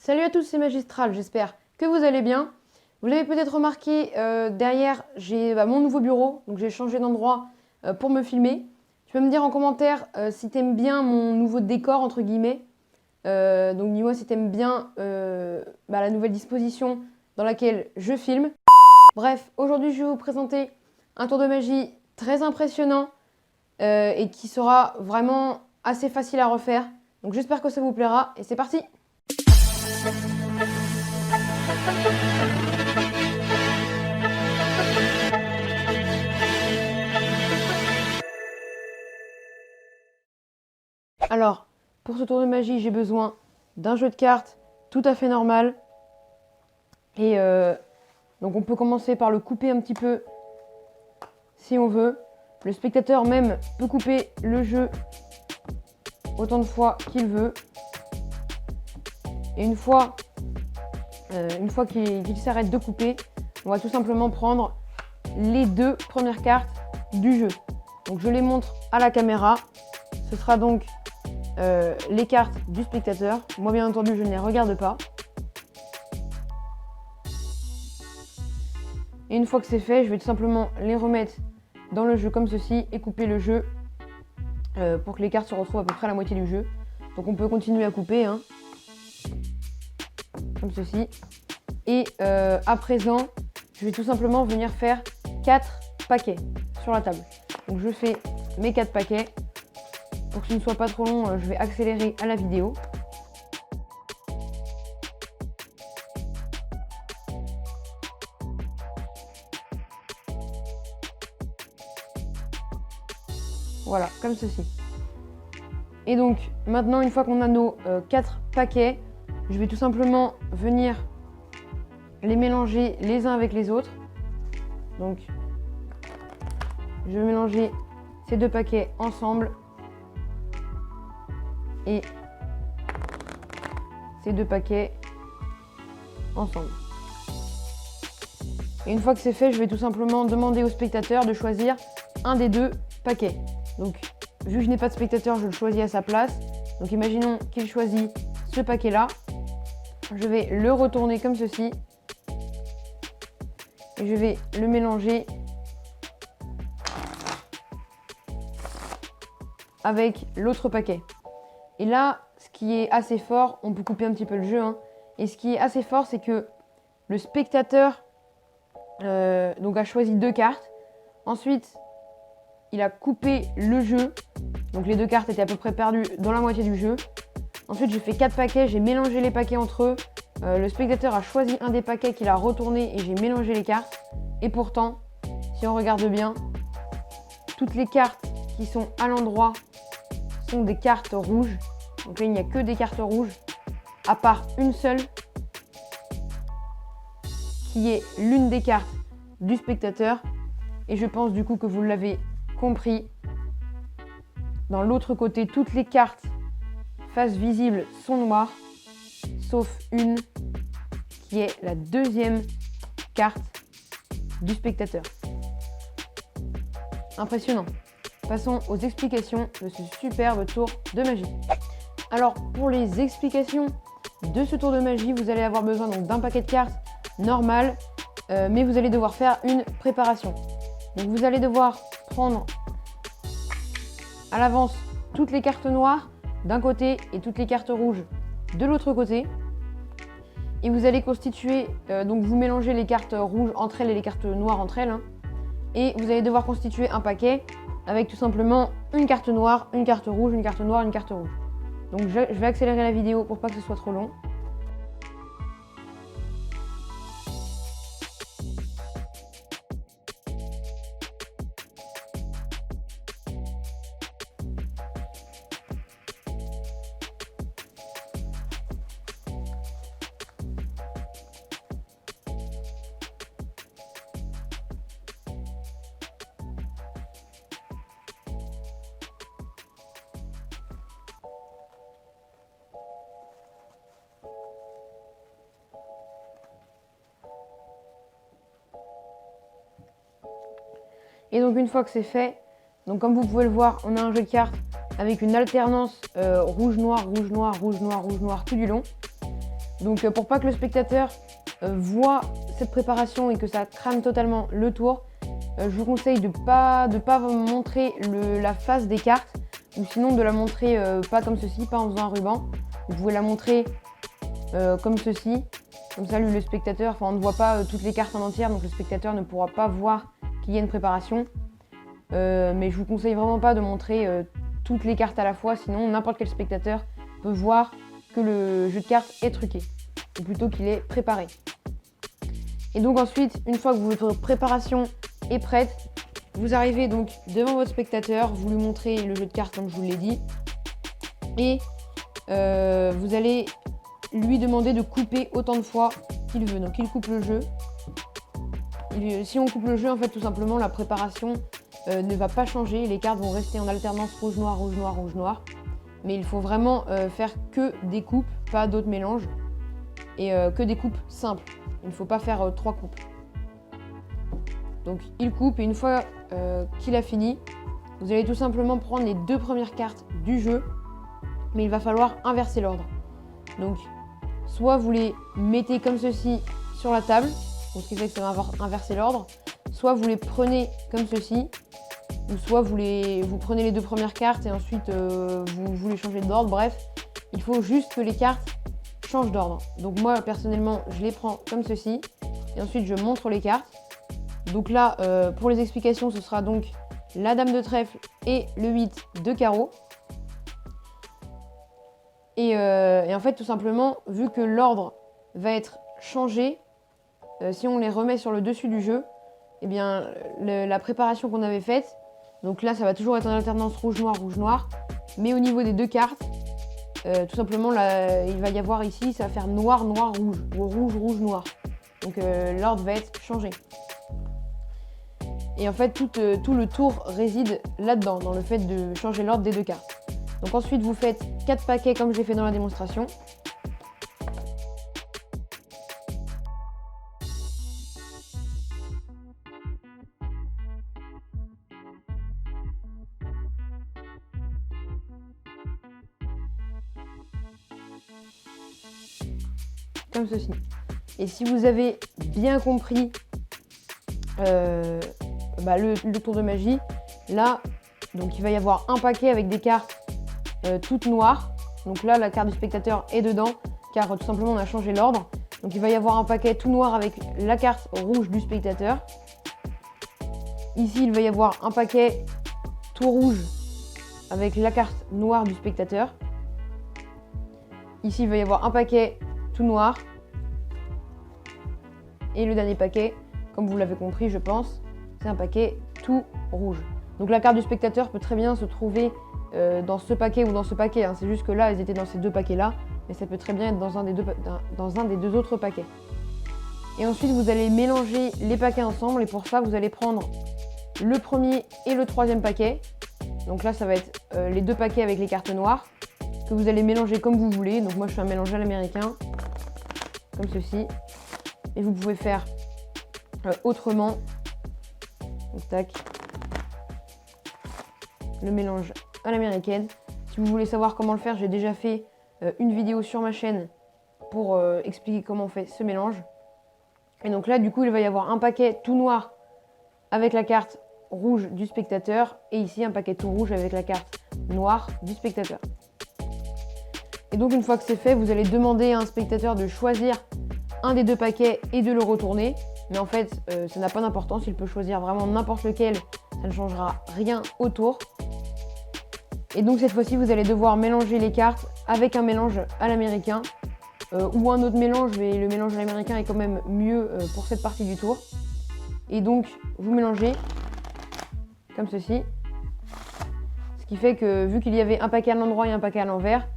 Salut à tous, c'est Magistral, j'espère que vous allez bien. Vous l'avez peut-être remarqué, derrière j'ai mon nouveau bureau, donc j'ai changé d'endroit pour me filmer. Tu peux me dire en commentaire si t'aimes bien mon nouveau décor, entre guillemets. Donc dis-moi si t'aimes bien la nouvelle disposition dans laquelle je filme. Bref, aujourd'hui je vais vous présenter un tour de magie très impressionnant et qui sera vraiment assez facile à refaire. Donc j'espère que ça vous plaira et c'est parti! Alors, pour ce tour de magie, j'ai besoin d'un jeu de cartes tout à fait normal. Et donc on peut commencer par le couper un petit peu si on veut. Le spectateur même peut couper le jeu autant de fois qu'il veut. Et une fois qu'il s'arrête de couper, on va tout simplement prendre les deux premières cartes du jeu. Donc je les montre à la caméra. Ce sera donc les cartes du spectateur. Moi bien entendu je ne les regarde pas. Et une fois que c'est fait, je vais tout simplement les remettre dans le jeu comme ceci et couper le jeu pour que les cartes se retrouvent à peu près à la moitié du jeu. Donc on peut continuer à couper comme ceci. Et à présent, je vais tout simplement venir faire 4 paquets sur la table. Donc je fais mes 4 paquets. Pour que ce ne soit pas trop long, je vais accélérer à la vidéo. Voilà, comme ceci. Et donc, maintenant, une fois qu'on a nos 4 paquets, je vais tout simplement venir les mélanger les uns avec les autres. Donc, je vais mélanger ces deux paquets ensemble. Et ces deux paquets ensemble. Et une fois que c'est fait, je vais tout simplement demander au spectateur de choisir un des deux paquets. Donc, vu que je n'ai pas de spectateur, je le choisis à sa place. Donc, imaginons qu'il choisit ce paquet-là. Je vais le retourner comme ceci. Et je vais le mélanger avec l'autre paquet. Et là, ce qui est assez fort, on peut couper un petit peu le jeu, et ce qui est assez fort, c'est que le spectateur donc a choisi 2 cartes. Ensuite, il a coupé le jeu. Donc les 2 cartes étaient à peu près perdues dans la moitié du jeu. Ensuite, j'ai fait 4 paquets, j'ai mélangé les paquets entre eux. Le spectateur a choisi un des paquets qu'il a retourné et j'ai mélangé les cartes. Et pourtant, si on regarde bien, toutes les cartes qui sont à l'endroit sont des cartes rouges. Donc là, il n'y a que des cartes rouges, à part une seule, qui est l'une des cartes du spectateur. Et je pense du coup que vous l'avez compris. Dans l'autre côté, toutes les cartes face visible sont noires, sauf une qui est la deuxième carte du spectateur. Impressionnant. Passons aux explications de ce superbe tour de magie. Alors, pour les explications de ce tour de magie, vous allez avoir besoin d'un paquet de cartes normal, mais vous allez devoir faire une préparation. Donc, vous allez devoir prendre à l'avance toutes les cartes noires d'un côté et toutes les cartes rouges de l'autre côté. Et vous allez constituer, donc vous mélangez les cartes rouges entre elles et les cartes noires entre elles. Et vous allez devoir constituer un paquet avec tout simplement une carte noire, une carte rouge, une carte noire, une carte rouge. Donc je vais accélérer la vidéo pour pas que ce soit trop long. Et donc une fois que c'est fait, donc comme vous pouvez le voir, on a un jeu de cartes avec une alternance rouge-noir, rouge-noir, rouge-noir, rouge-noir tout du long. Donc pour pas que le spectateur voit cette préparation et que ça crame totalement le tour, je vous conseille de pas montrer la face des cartes, ou sinon de la montrer pas comme ceci, pas en faisant un ruban. Vous pouvez la montrer comme ceci, comme ça le spectateur, on ne voit pas toutes les cartes en entière, donc le spectateur ne pourra pas voir qu'il y a une préparation. Mais je vous conseille vraiment pas de montrer toutes les cartes à la fois, sinon n'importe quel spectateur peut voir que le jeu de cartes est truqué, ou plutôt qu'il est préparé. Et donc ensuite, une fois que votre préparation est prête, vous arrivez donc devant votre spectateur, vous lui montrez le jeu de cartes comme je vous l'ai dit, et vous allez lui demander de couper autant de fois qu'il veut. Donc il coupe le jeu. Si on coupe le jeu, en fait tout simplement la préparation ne va pas changer, les cartes vont rester en alternance rouge-noir, rouge-noir, rouge-noir. Mais il faut vraiment faire que des coupes, pas d'autres mélanges, et que des coupes simples. Il ne faut pas faire 3 coupes. Donc il coupe, et une fois qu'il a fini, vous allez tout simplement prendre les 2 premières cartes du jeu, mais il va falloir inverser l'ordre. Donc soit vous les mettez comme ceci sur la table, donc ce qui fait que ça va inverser l'ordre, soit vous les prenez comme ceci, ou soit vous prenez les 2 premières cartes et ensuite vous les changez d'ordre. Bref, il faut juste que les cartes changent d'ordre. Donc moi personnellement je les prends comme ceci et ensuite je montre les cartes. Donc là pour les explications, ce sera donc la dame de trèfle et le 8 de carreau. Et en fait tout simplement, vu que l'ordre va être changé, si on les remet sur le dessus du jeu, eh bien la préparation qu'on avait faite, donc là ça va toujours être en alternance rouge-noir, rouge-noir, mais au niveau des 2 cartes, tout simplement là, il va y avoir ici, ça va faire noir, noir, rouge, ou rouge, rouge, noir. Donc l'ordre va être changé. Et en fait tout le tour réside là-dedans, dans le fait de changer l'ordre des 2 cartes. Donc ensuite vous faites 4 paquets comme j'ai fait dans la démonstration. Comme ceci. Et si vous avez bien compris le tour de magie, là, donc il va y avoir un paquet avec des cartes toutes noires. Donc là, la carte du spectateur est dedans, car tout simplement on a changé l'ordre. Donc il va y avoir un paquet tout noir avec la carte rouge du spectateur. Ici, il va y avoir un paquet tout rouge avec la carte noire du spectateur. Ici, il va y avoir un paquet tout noir. Et le dernier paquet, comme vous l'avez compris, je pense, c'est un paquet tout rouge. Donc la carte du spectateur peut très bien se trouver dans ce paquet ou dans ce paquet. Hein. C'est juste que là, elles étaient dans ces 2 paquets-là, mais ça peut très bien être dans un des 2 autres paquets. Et ensuite, vous allez mélanger les paquets ensemble, et pour ça, vous allez prendre le premier et le 3e paquet. Donc là, ça va être les 2 paquets avec les cartes noires, que vous allez mélanger comme vous voulez. Donc moi, je fais un mélange à l'américain, comme ceci. Et vous pouvez faire autrement. Donc, tac. Le mélange à l'américaine. Si vous voulez savoir comment le faire, j'ai déjà fait une vidéo sur ma chaîne pour expliquer comment on fait ce mélange. Et donc là, du coup, il va y avoir un paquet tout noir avec la carte rouge du spectateur, et ici un paquet tout rouge avec la carte noire du spectateur. Et donc une fois que c'est fait, vous allez demander à un spectateur de choisir un des 2 paquets et de le retourner. Mais en fait, ça n'a pas d'importance, il peut choisir vraiment n'importe lequel, ça ne changera rien au tour. Et donc cette fois-ci, vous allez devoir mélanger les cartes avec un mélange à l'américain ou un autre mélange, mais le mélange à l'américain est quand même mieux pour cette partie du tour. Et donc, vous mélangez comme ceci. Ce qui fait que, vu qu'il y avait un paquet à l'endroit et un paquet à l'envers,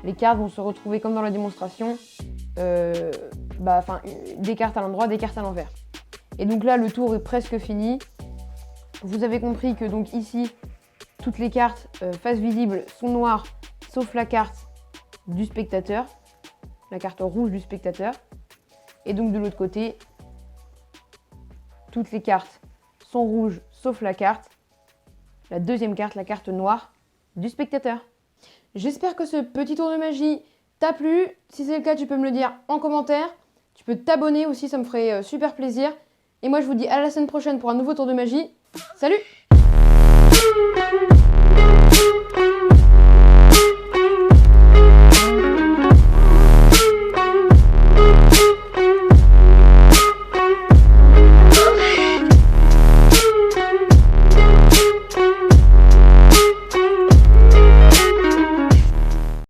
les cartes vont se retrouver comme dans la démonstration, des cartes à l'endroit, des cartes à l'envers. Et donc là, le tour est presque fini. Vous avez compris que donc ici, toutes les cartes face visible sont noires, sauf la carte du spectateur, la carte rouge du spectateur. Et donc de l'autre côté, toutes les cartes sont rouges, sauf la carte, la 2e carte, la carte noire du spectateur. J'espère que ce petit tour de magie t'a plu. Si c'est le cas, tu peux me le dire en commentaire. Tu peux t'abonner aussi, ça me ferait super plaisir. Et moi, je vous dis à la semaine prochaine pour un nouveau tour de magie. Salut!